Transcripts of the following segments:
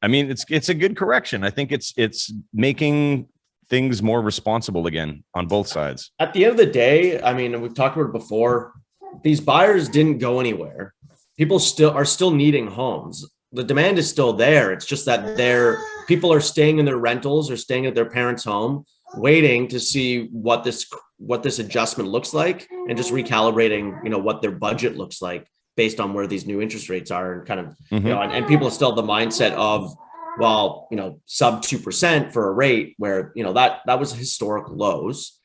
I mean, it's a good correction. I think it's making things more responsible again on both sides. At the end of the day, I mean, we've talked about it before. These buyers didn't go anywhere. People are still needing homes. The demand is still there. It's just that people are staying in their rentals or staying at their parents' home, waiting to see what this adjustment looks like, and just recalibrating, what their budget looks like based on where these new interest rates are, and kind of, and people still have the mindset of, well, sub 2% for a rate where, that was historic lows.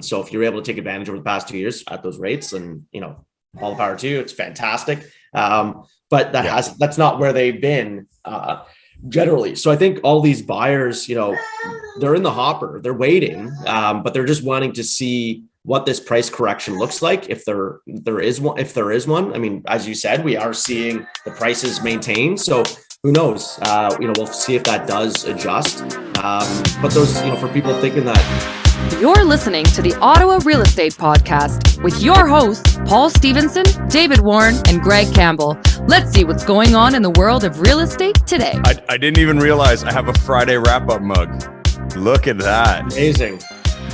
So if you're able to take advantage over the past 2 years at those rates, and, all the power to you, it's fantastic. But that's not where they've been generally. So I think all these buyers, they're in the hopper, they're waiting, but they're just wanting to see what this price correction looks like, if there is one. I mean, as you said, we are seeing the prices maintained. So who knows? We'll see if that does adjust. But those, for people thinking that. You're listening to the Ottawa Real Estate Podcast with your hosts, Paul Stevenson, David Warren, and Greg Campbell. Let's see what's going on in the world of real estate today. I didn't even realize I have a Friday wrap-up mug. Look at that. Amazing.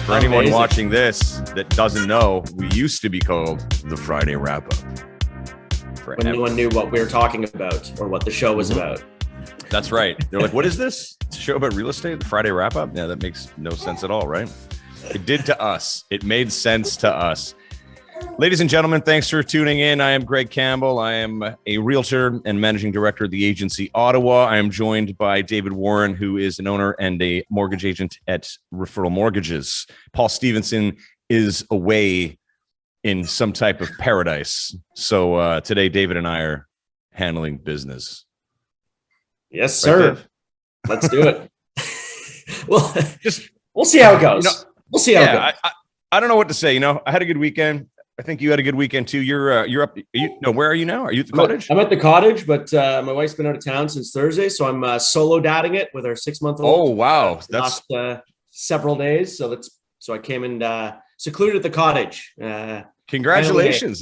For anyone watching this that doesn't know, we used to be called the Friday Wrap-Up. When no one knew what we were talking about or what the show was about. That's right. They're like, what is this? It's a show about real estate? The Friday Wrap-Up? Yeah, that makes no sense at all, right? It did to us. It made sense to us. Ladies and gentlemen, thanks for tuning in. I am Greg Campbell. I am a realtor and managing director of the agency Ottawa. I am joined by David Warren, who is an owner and a mortgage agent at Referral Mortgages. Paul Stevenson is away in some type of paradise. So today, David and I are handling business. Yes, sir. Right, let's do it. Well, we'll see how it goes. We'll see how it goes. I don't know what to say. I had a good weekend. I think you had a good weekend too. You're up. Where are you now? Are you at the cottage? I'm at the cottage, but my wife's been out of town since Thursday, so I'm solo dadding it with our 6-month-old. Oh wow, that's several days. So I came and secluded at the cottage. Congratulations!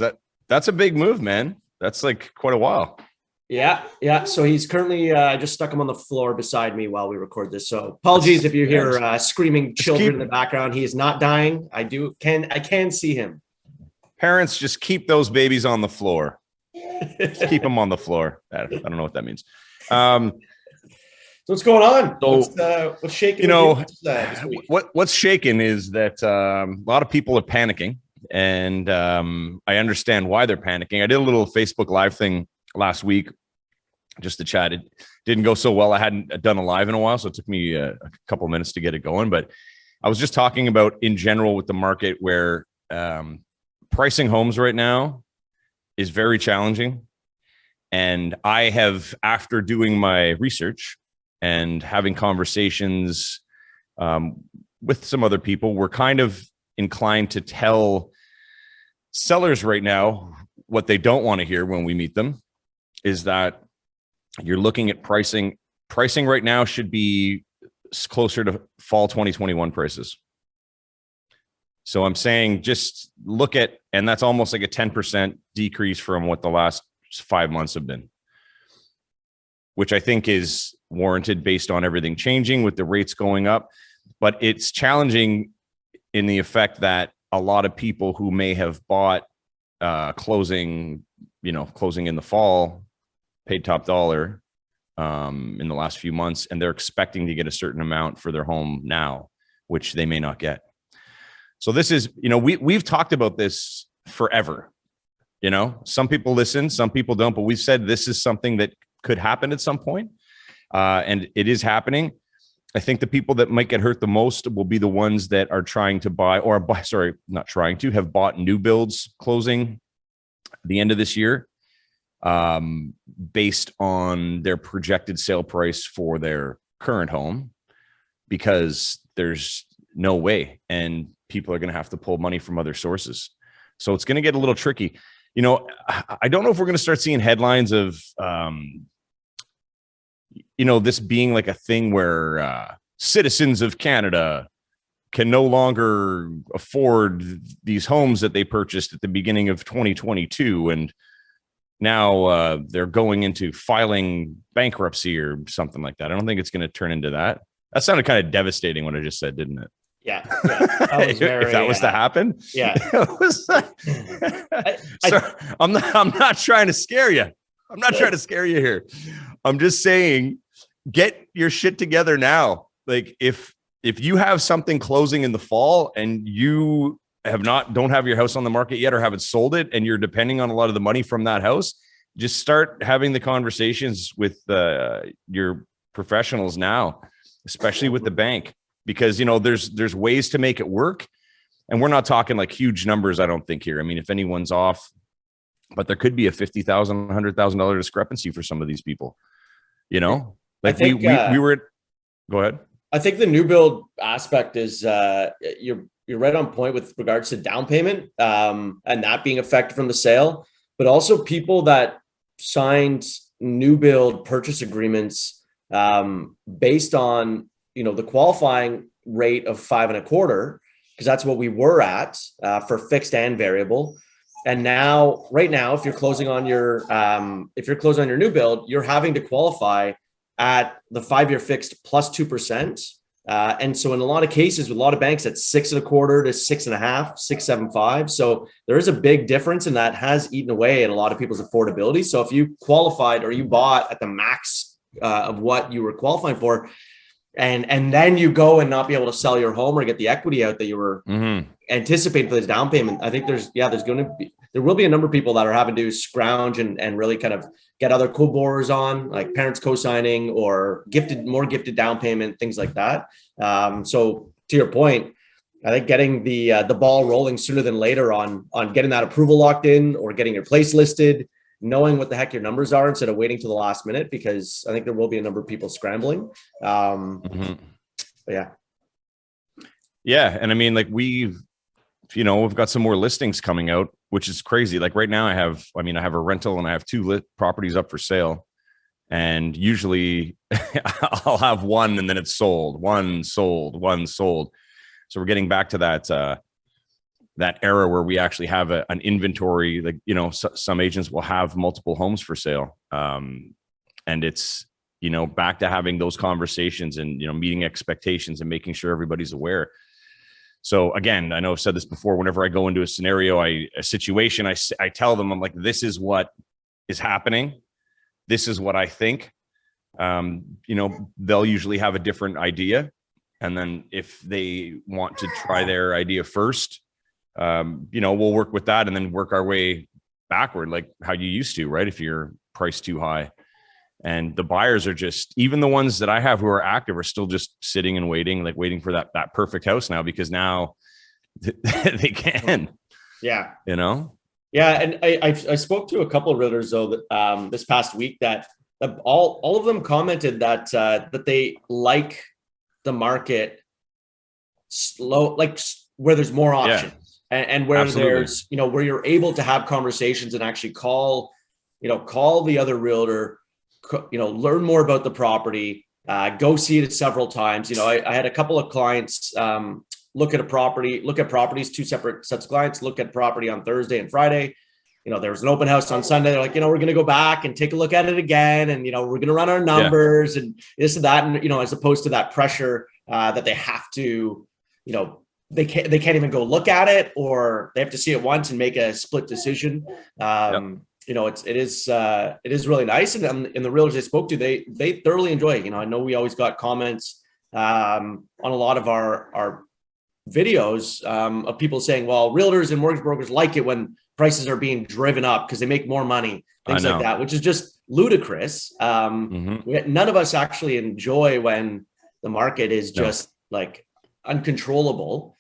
That's a big move, man. That's like quite a while. Yeah. So he's currently, I just stuck him on the floor beside me while we record this. So apologies if you hear screaming children in the background. He is not dying. I can see him. Parents, just keep those babies on the floor. Just keep them on the floor. I don't know what that means. So what's going on? What's shaking? What's shaking is that a lot of people are panicking, and I understand why they're panicking. I did a little Facebook Live thing last week just to chat. It didn't go so well. I hadn't done a live in a while, so it took me a couple of minutes to get it going. But I was just talking about in general with the market where pricing homes right now is very challenging. And I have, after doing my research and having conversations with some other people, we're kind of inclined to tell sellers right now what they don't want to hear when we meet them is that you're looking at pricing. Pricing right now should be closer to fall 2021 prices. So I'm saying just look at, and that's almost like a 10% decrease from what the last 5 months have been, which I think is warranted based on everything changing with the rates going up. But it's challenging in the effect that a lot of people who may have bought closing in the fall, paid top dollar in the last few months, and they're expecting to get a certain amount for their home now, which they may not get. So this is, we've talked about this forever. Some people listen, some people don't, but we've said this is something that could happen at some point, and it is happening. I think the people that might get hurt the most will be the ones that are trying to have bought new builds closing the end of this year, based on their projected sale price for their current home, because there's no way, and people are going to have to pull money from other sources. So it's going to get a little tricky. I don't know if we're going to start seeing headlines of, this being like a thing where citizens of Canada can no longer afford these homes that they purchased at the beginning of 2022. And now they're going into filing bankruptcy or something like that. I don't think it's going to turn into that. That sounded kind of devastating what I just said, didn't it? Yeah. That was very, if that was to happen. Yeah. It was I'm not trying to scare you. I'm not trying to scare you here. I'm just saying, get your shit together now. Like if you have something closing in the fall and you don't have your house on the market yet or haven't sold it, and you're depending on a lot of the money from that house, just start having the conversations with your professionals now, especially with the bank, because there's ways to make it work. And we're not talking like huge numbers, I don't think, here. I mean, if anyone's off, but there could be a $50,000, $100,000 discrepancy for some of these people. Like I think, we were. Go ahead. I think the new build aspect is you're right on point with regards to down payment and that being affected from the sale, but also people that signed new build purchase agreements based on the qualifying rate of 5.25%, because that's what we were at for fixed and variable. And now, right now, if you're closing on your new build, you're having to qualify at the 5-year fixed plus 2%. And so in a lot of cases with a lot of banks, that's 6.25% to 6.5%, 6.75%. So there is a big difference, and that has eaten away at a lot of people's affordability. So if you qualified or you bought at the max of what you were qualifying for, and then you go and not be able to sell your home or get the equity out that you were anticipating for the down payment, I think there will be a number of people that are having to scrounge and really kind of get other co-borrowers on, like parents co-signing or more gifted down payment, things like that. So to your point, I think getting the ball rolling sooner than later on getting that approval locked in or getting your place listed, knowing what the heck your numbers are instead of waiting to the last minute, because I think there will be a number of people scrambling. But yeah. Yeah. And I mean, like we've got some more listings coming out, which is crazy. Like right now I have a rental and I have 2 properties up for sale. And usually I'll have one and then it's sold, one sold. So we're getting back to that era where we actually have an inventory. Like, some agents will have multiple homes for sale. And it's, back to having those conversations and, meeting expectations and making sure everybody's aware. So again, I know I've said this before, whenever I go into a scenario, a situation, I tell them, I'm like, this is what is happening. This is what I think. They'll usually have a different idea. And then if they want to try their idea first, we'll work with that and then work our way backward, like how you used to, right? If you're priced too high. And the buyers are just, even the ones that I have who are active are still just sitting and waiting for that perfect house now, because now they can. Yeah. Yeah. And I spoke to a couple of realtors though that this past week that all of them commented that they like the market slow, like where there's more options. Yeah. And where Absolutely. There's, where you're able to have conversations and actually call the other realtor, learn more about the property, go see it several times. I had a couple of clients look at properties, 2 separate sets of clients, look at property on Thursday and Friday. There was an open house on Sunday. They're like, we're going to go back and take a look at it again. And, we're going to run our numbers and this and that. And, as opposed to that pressure that they have to, they can't even go look at it, or they have to see it once and make a split decision. It is really nice. And the realtors I spoke to, they thoroughly enjoy it. I know we always got comments on a lot of our videos of people saying, well, realtors and mortgage brokers like it when prices are being driven up because they make more money, things like that, which is just ludicrous. None of us actually enjoy when the market is just like uncontrollable.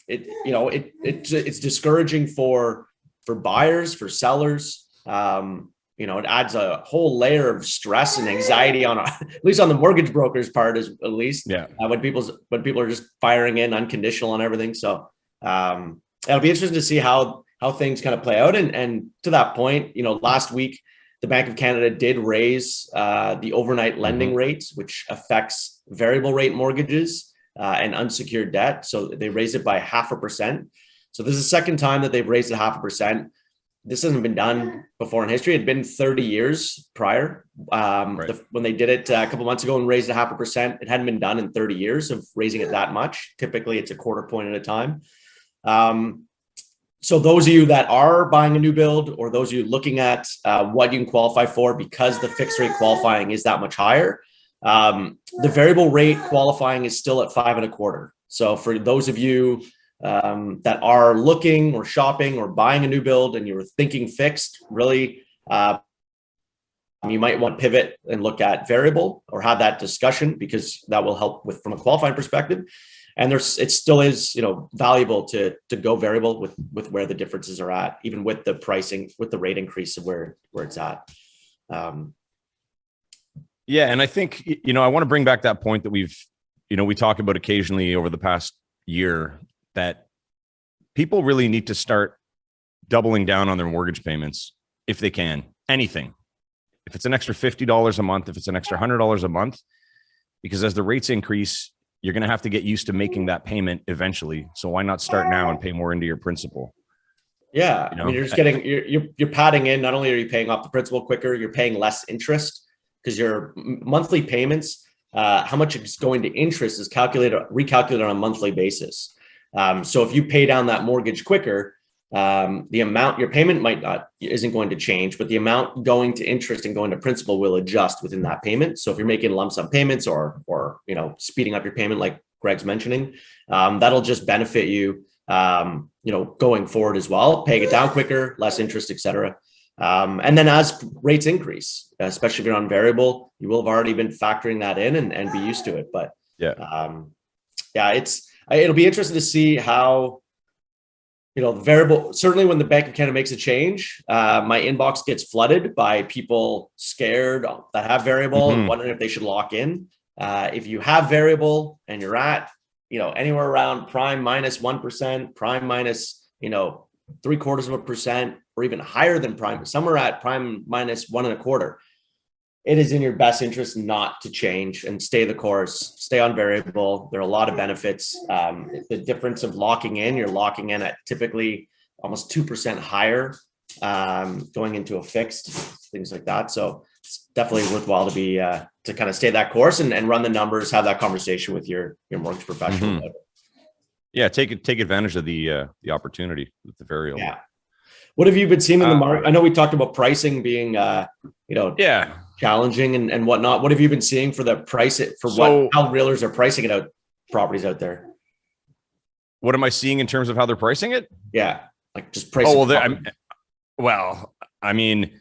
It's discouraging for buyers, for sellers. It adds a whole layer of stress and anxiety on at least on the mortgage broker's part, when people are just firing in unconditional on everything. So it'll be interesting to see how things kind of play out. And to that point, last week, the Bank of Canada did raise the overnight lending rates, which affects variable rate mortgages and unsecured debt. So they raised it by 0.5%. So this is the second time that they've raised it 0.5%. this hasn't been done before in history. It had been 30 years prior. When they did it a couple months ago and raised 0.5%, it hadn't been done in 30 years of raising it that much. Typically, it's a quarter point at a time. So those of you that are buying a new build, or those of you looking at what you can qualify for because the fixed rate qualifying is that much higher, the variable rate qualifying is still at 5.25%. So for those of you that are looking or shopping or buying a new build and you're thinking fixed, really, you might want to pivot and look at variable or have that discussion, because that will help with from a qualifying perspective. And it still is, valuable to go variable with where the differences are at, even with the pricing, with the rate increase of where it's at. Yeah. And I think, I want to bring back that point that we talk about occasionally over the past year, that people really need to start doubling down on their mortgage payments if they can. Anything. If it's an extra $50 a month, if it's an extra $100 a month, because as the rates increase, you're going to have to get used to making that payment eventually. So why not start now and pay more into your principal? Yeah. I mean, you're just you're padding in. Not only are you paying off the principal quicker, you're paying less interest, because your monthly payments, how much it's going to interest is recalculated on a monthly basis. So if you pay down that mortgage quicker, the amount your payment isn't going to change, but the amount going to interest and going to principal will adjust within that payment. So if you're making lump sum payments or speeding up your payment, like Greg's mentioning, that'll just benefit you, going forward as well, paying it down quicker, less interest, etc. And then as rates increase, especially if you're on variable, you will have already been factoring that in and be used to it. But it'll be interesting to see how, the variable, certainly when the Bank of Canada makes a change, my inbox gets flooded by people scared that have variable and wondering if they should lock in. If you have variable and you're at, anywhere around prime minus 1%, prime minus, 0.75%, or even higher than prime, somewhere at prime minus 1.25%, it is in your best interest not to change and stay the course, stay on variable. There are a lot of benefits. The difference of locking in, you're locking in at typically almost 2% higher, going into a fixed, things like that. So it's definitely worthwhile to kind of stay that course and run the numbers, have that conversation with your mortgage professional. Yeah. Take advantage of the opportunity with the variable. Yeah. What have you been seeing in the market? I know we talked about pricing being, challenging and whatnot. What have you been seeing for the price how realtors are pricing it out, properties out there? What am I seeing in terms of how they're pricing it? Yeah, like just pricing. I mean,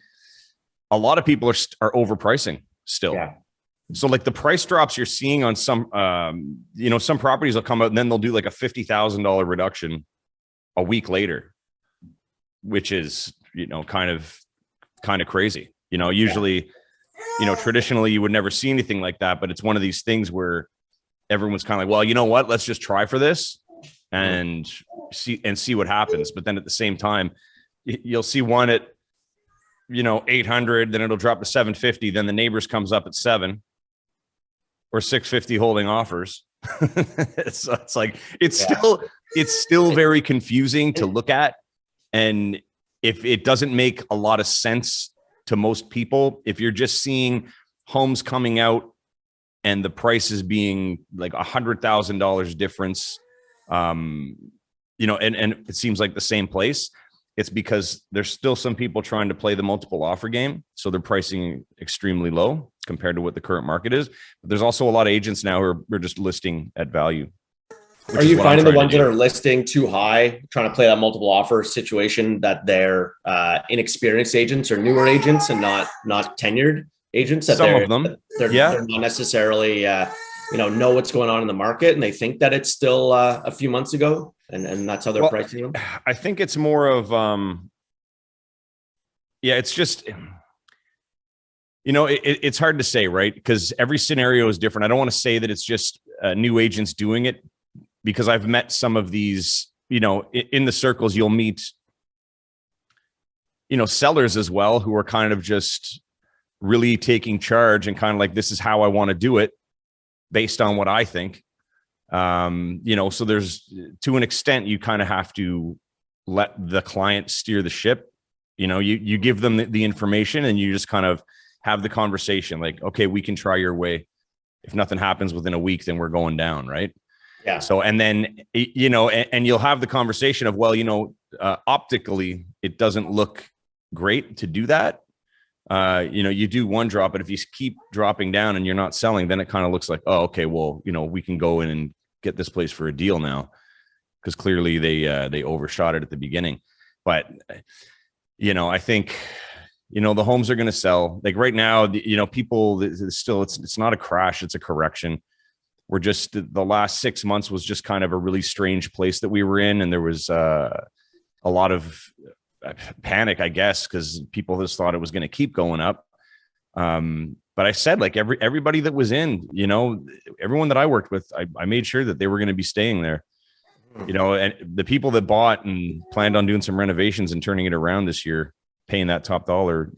a lot of people are overpricing still. Yeah. So like the price drops you're seeing on some, some properties will come out and then they'll do like a $50,000 reduction a week later, which is, kind of crazy. Usually, traditionally you would never see anything like that, but it's one of these things where everyone's kind of like, well, you know what, let's just try for this and see what happens. But then at the same time, you'll see one at, 800, then it'll drop to 750. Then the neighbors comes up at 7 or 650 holding offers. It's still very confusing to look at. And if it doesn't make a lot of sense to most people, if you're just seeing homes coming out and the prices being like $100,000 difference, and it seems like the same place, it's because there's still some people trying to play the multiple offer game. So they're pricing extremely low compared to what the current market is. But there's also a lot of agents now who are just listing at value. Are you finding the ones that are listing too high, trying to play that multiple offer situation, that they're inexperienced agents or newer agents and not tenured agents? That some of them, they're not necessarily know what's going on in the market, and they think that it's still a few months ago, and that's how they're pricing them. I think it's more of it's just it's hard to say, right? Because every scenario is different. I don't want to say that it's just new agents doing it, because I've met some of these, in the circles, you'll meet, sellers as well, who are kind of just really taking charge and kind of like, this is how I want to do it based on what I think. So there's, to an extent, you kind of have to let the client steer the ship. you give them the information and you just kind of have the conversation like, okay, we can try your way. If nothing happens within a week, then we're going down. Right. Yeah. So, and then, and you'll have the conversation of, well, optically, it doesn't look great to do that. You do one drop, but if you keep dropping down and you're not selling, then it kind of looks like, oh, okay, well, we can go in and get this place for a deal now, because clearly they overshot it at the beginning. But, I think, the homes are going to sell. Like right now, people still, it's not a crash, it's a correction. We're just, the last 6 months was just kind of a really strange place that we were in. And there was a lot of panic, I guess, because people just thought it was going to keep going up. But I said, like everybody that was in, everyone that I worked with, I made sure that they were going to be staying there, and the people that bought and planned on doing some renovations and turning it around this year, paying that top dollar,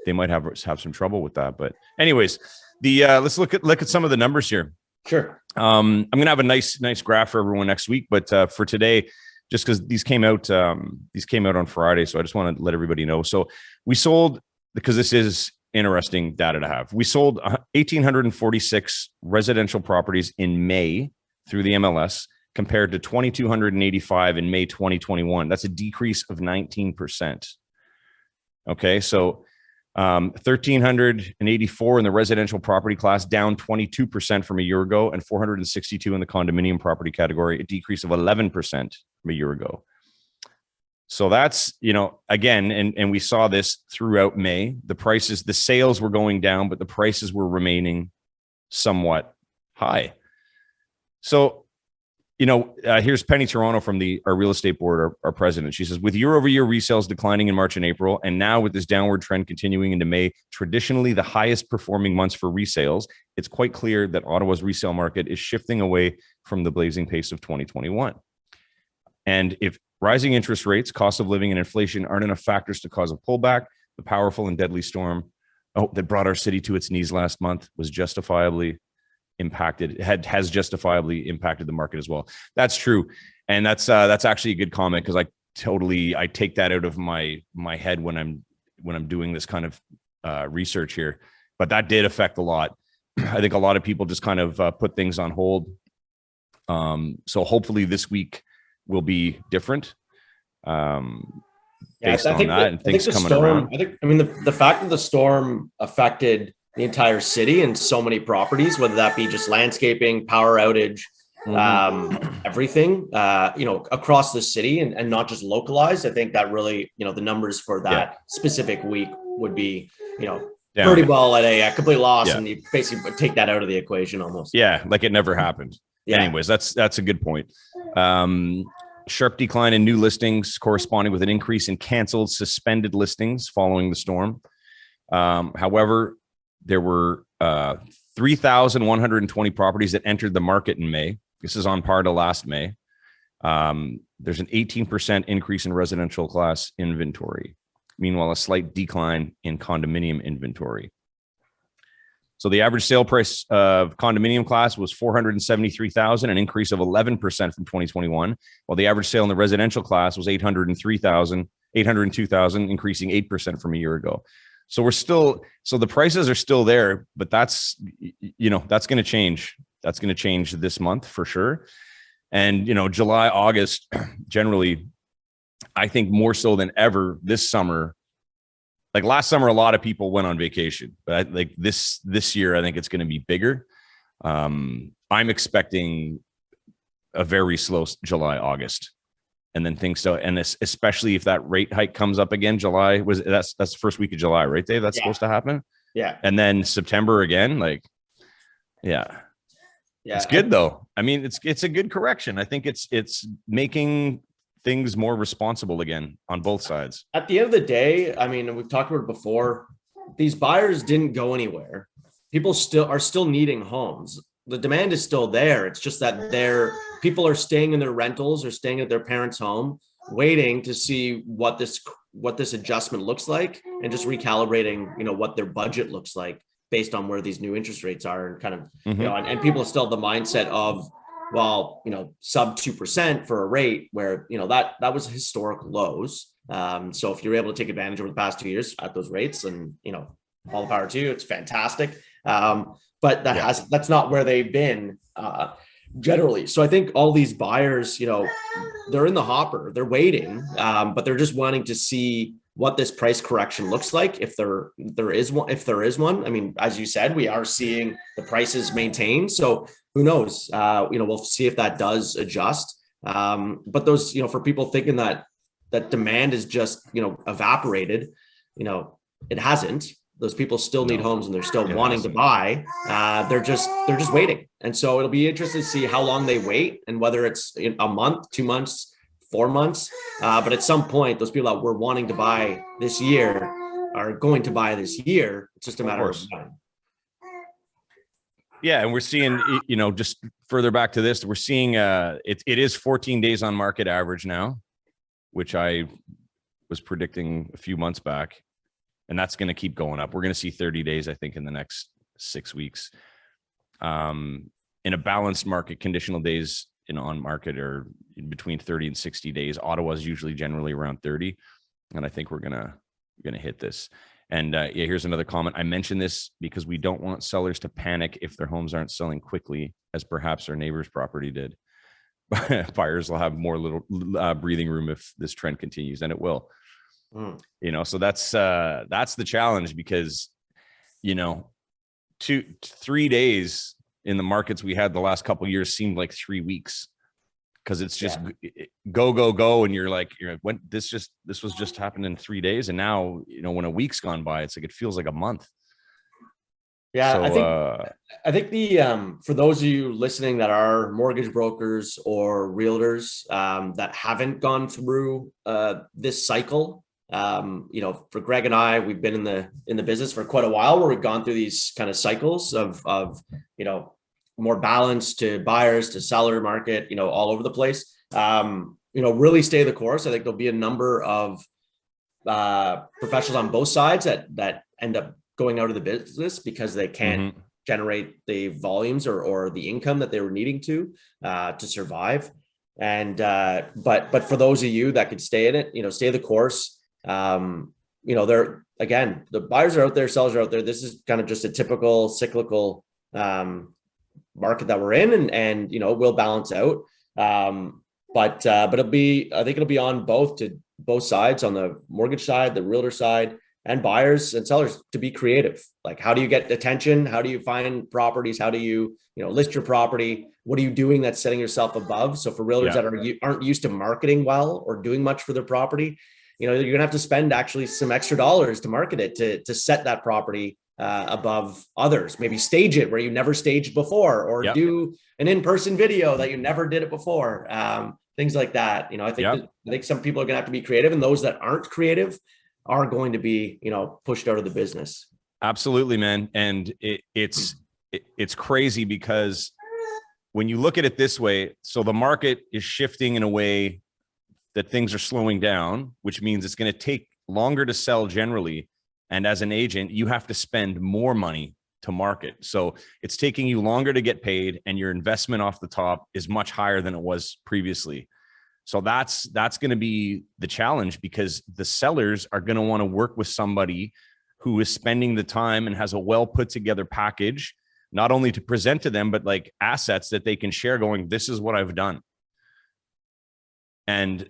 they might have some trouble with that. But anyways, let's look at some of the numbers here. Sure. I'm going to have a nice graph for everyone next week, but for today, just because these came out on Friday, so I just want to let everybody know. So we sold, because this is interesting data to have. We sold 1,846 residential properties in May through the MLS, compared to 2,285 in May 2021. That's a decrease of 19%. Okay, so 1,384 in the residential property class, down 22% from a year ago, and 462 in the condominium property category, a decrease of 11% from a year ago. So that's, again, and we saw this throughout May. The sales were going down, but the prices were remaining somewhat high. So, here's Penny Toronto from our real estate board, our president. She says, with year-over-year resales declining in March and April, and now with this downward trend continuing into May, traditionally the highest performing months for resales, it's quite clear that Ottawa's resale market is shifting away from the blazing pace of 2021. And if rising interest rates, cost of living, and inflation aren't enough factors to cause a pullback, the powerful and deadly storm that brought our city to its knees last month was justifiably has justifiably impacted the market as well. That's true. And that's actually a good comment, because I take that out of my head when I'm doing this kind of research here. But that did affect a lot. I think a lot of people just kind of put things on hold. So hopefully this week will be different. Based on that and things coming around. The fact that the storm affected the entire city and so many properties, whether that be just landscaping, power outage, everything, across the city and not just localized. I think that really, the numbers for that specific week would be, pretty well at a complete loss. And you basically take that out of the equation almost. Yeah. Like it never happened. Yeah. Anyways, that's a good point. Sharp decline in new listings corresponding with an increase in canceled, suspended listings following the storm. However, there were 3,120 properties that entered the market in May. This is on par to last May. There's an 18% increase in residential class inventory. Meanwhile, a slight decline in condominium inventory. So the average sale price of condominium class was $473,000, an increase of 11% from 2021, while the average sale in the residential class was $802,000, increasing 8% from a year ago. So the prices are still there, but that's going to change. That's going to change this month for sure. And, July, August, generally, I think more so than ever this summer. Like last summer, a lot of people went on vacation, but this year, I think it's going to be bigger. I'm expecting a very slow July, August. And then things especially if that rate hike comes up again, that's the first week of July, right, Dave? That's supposed to happen. Yeah. And then September again, it's good though. I mean, it's a good correction. I think it's making things more responsible again on both sides. At the end of the day, we've talked about it before. These buyers didn't go anywhere. People are still needing homes. The demand is still there. It's just that people are staying in their rentals or staying at their parents' home, waiting to see what this adjustment looks like, and just recalibrating, what their budget looks like based on where these new interest rates are, and kind of, and people still have the mindset of, well, sub 2% for a rate where, that was historic lows. So if you're able to take advantage over the past 2 years at those rates, and all the power to you, it's fantastic. But that's not where they've been generally. So I think all these buyers, they're in the hopper, they're waiting, but they're just wanting to see what this price correction looks like. If there is one, I mean, as you said, we are seeing the prices maintain. So who knows? We'll see if that does adjust. But those, for people thinking that demand is just, evaporated, it hasn't. Those people still need homes and they're still wanting to buy. They're just waiting. And so it'll be interesting to see how long they wait and whether it's a month, 2 months, 4 months. But at some point, those people that were wanting to buy this year are going to buy this year. It's just a matter of time. Yeah. And we're seeing, just further back to this, we're seeing it is 14 days on market average now, which I was predicting a few months back. And that's going to keep going up. We're going to see 30 days, I think, in the next 6 weeks. In a balanced market, conditional days on market are between 30 and 60 days. Ottawa is usually generally around 30. And I think we're going to hit this. And here's another comment. I mentioned this because we don't want sellers to panic if their homes aren't selling quickly, as perhaps our neighbor's property did. Buyers will have more little breathing room if this trend continues, and it will. So that's the challenge, because 3 days in the markets we had the last couple of years seemed like 3 weeks, because it's just go, and you're like when this was just happened in 3 days, and now when a week's gone by, it's like it feels like a month. Yeah, so, I think the for those of you listening that are mortgage brokers or realtors that haven't gone through this cycle. For Greg and I, we've been in the business for quite a while, where we've gone through these kind of cycles of more balance to buyers to seller market, all over the place. Really stay the course. I think there'll be a number of professionals on both sides that end up going out of the business because they can't generate the volumes or the income that they were needing to survive. And but for those of you that could stay in it, stay the course. They're, again, the buyers are out there, sellers are out there. This is kind of just a typical cyclical market that we're in, and we'll balance out. But I think it'll be on both sides, on the mortgage side, the realtor side, and buyers and sellers, to be creative. Like, how do you get attention? How do you find properties? How do you, list your property? What are you doing that's setting yourself above? So for realtors that aren't used to marketing well or doing much for their property, you're going to have to spend actually some extra dollars to market it, to set that property above others. Maybe stage it where you never staged before, or do an in-person video that you never did it before. Things like that. I think some people are going to have to be creative, and those that aren't creative are going to be, pushed out of the business. Absolutely, man. And it's crazy, because when you look at it this way, so the market is shifting in a way that things are slowing down, which means it's going to take longer to sell generally. And as an agent, you have to spend more money to market. So it's taking you longer to get paid, and your investment off the top is much higher than it was previously. So that's going to be the challenge, because the sellers are going to want to work with somebody who is spending the time and has a well put together package, not only to present to them, but like assets that they can share, going, this is what I've done. And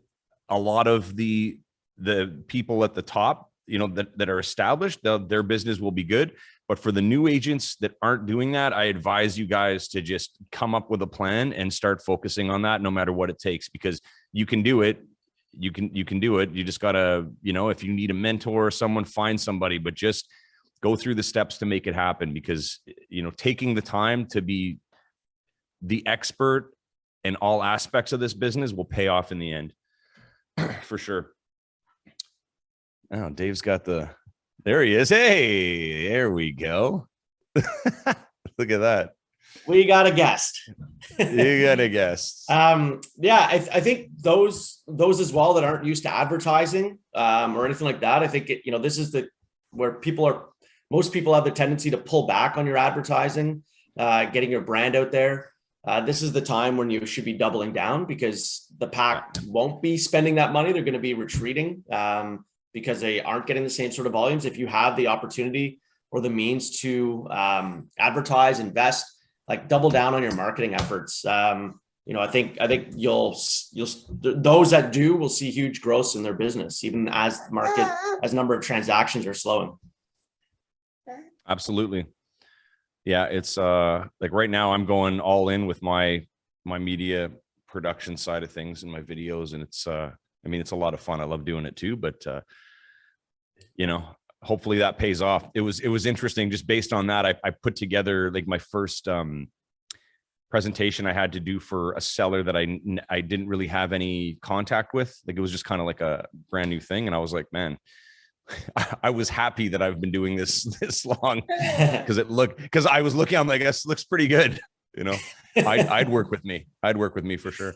a lot of the people at the top, that are established, their business will be good. But for the new agents that aren't doing that, I advise you guys to just come up with a plan and start focusing on that, no matter what it takes, because you can do it. You can do it. You just gotta, if you need a mentor or someone, find somebody, but just go through the steps to make it happen, because, taking the time to be the expert in all aspects of this business will pay off in the end. For sure. Oh, Dave's got there he is. Hey, there we go. Look at that. We got a guest. You got a guest. I think those as well that aren't used to advertising or anything like that. I think this is where most people have the tendency to pull back on your advertising, getting your brand out there. this is the time when you should be doubling down, because the pack won't be spending that money. They're going to be retreating because they aren't getting the same sort of volumes. If you have the opportunity or the means to advertise, invest, like double down on your marketing efforts. I think you'll those that do will see huge growth in their business, even as the market, as number of transactions are slowing. Absolutely. Yeah. It's like right now I'm going all in with my media production side of things and my videos. And it's, it's a lot of fun. I love doing it too, but hopefully that pays off. It was interesting just based on that. I put together like my first, presentation I had to do for a seller that I didn't really have any contact with. Like it was just kind of like a brand new thing. And I was like, man, I was happy that I've been doing this long because I was looking, I'm like, this looks pretty good. I'd work with me. I'd work with me for sure.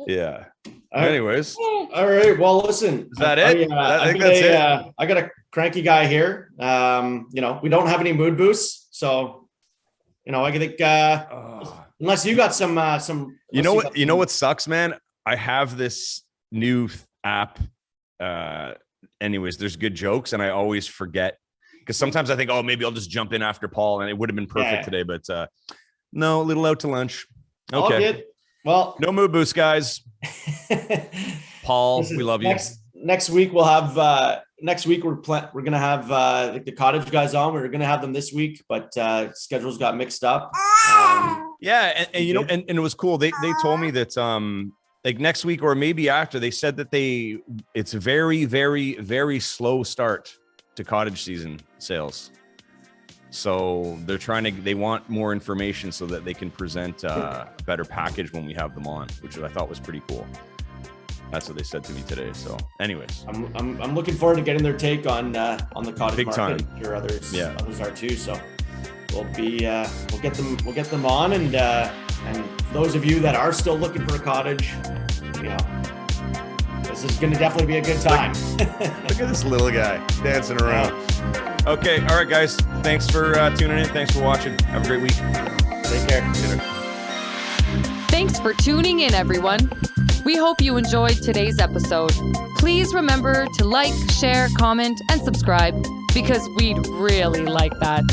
Yeah. Anyways. All right. Well, listen, is that it? I think that's it. I got a cranky guy here. We don't have any mood boosts. So, I think unless you got some, what sucks, man? I have this new app. Anyways, there's good jokes and I always forget because sometimes I think, oh, maybe I'll just jump in after Paul and it would have been perfect today, but no, a little out to lunch. Okay. Well, no mood boost, guys. Paul, we love you. Next week we'll have next week we're gonna have the cottage guys on. We're gonna have them this week, but schedules got mixed up. And it was cool. They told me that like next week or maybe after, they said that it's a very, very, very slow start to cottage season sales. So they want more information so that they can present a better package when we have them on, which I thought was pretty cool. That's what they said to me today. So anyways, I'm looking forward to getting their take on the cottage big market. Time. I'm sure others are too. So we'll get them on, and those of you that are still looking for a cottage, this is going to definitely be a good time. Look at this little guy dancing around. Okay. All right, guys. Thanks for tuning in. Thanks for watching. Have a great week. Take care. Later. Thanks for tuning in, everyone. We hope you enjoyed today's episode. Please remember to like, share, comment, and subscribe because we'd really like that.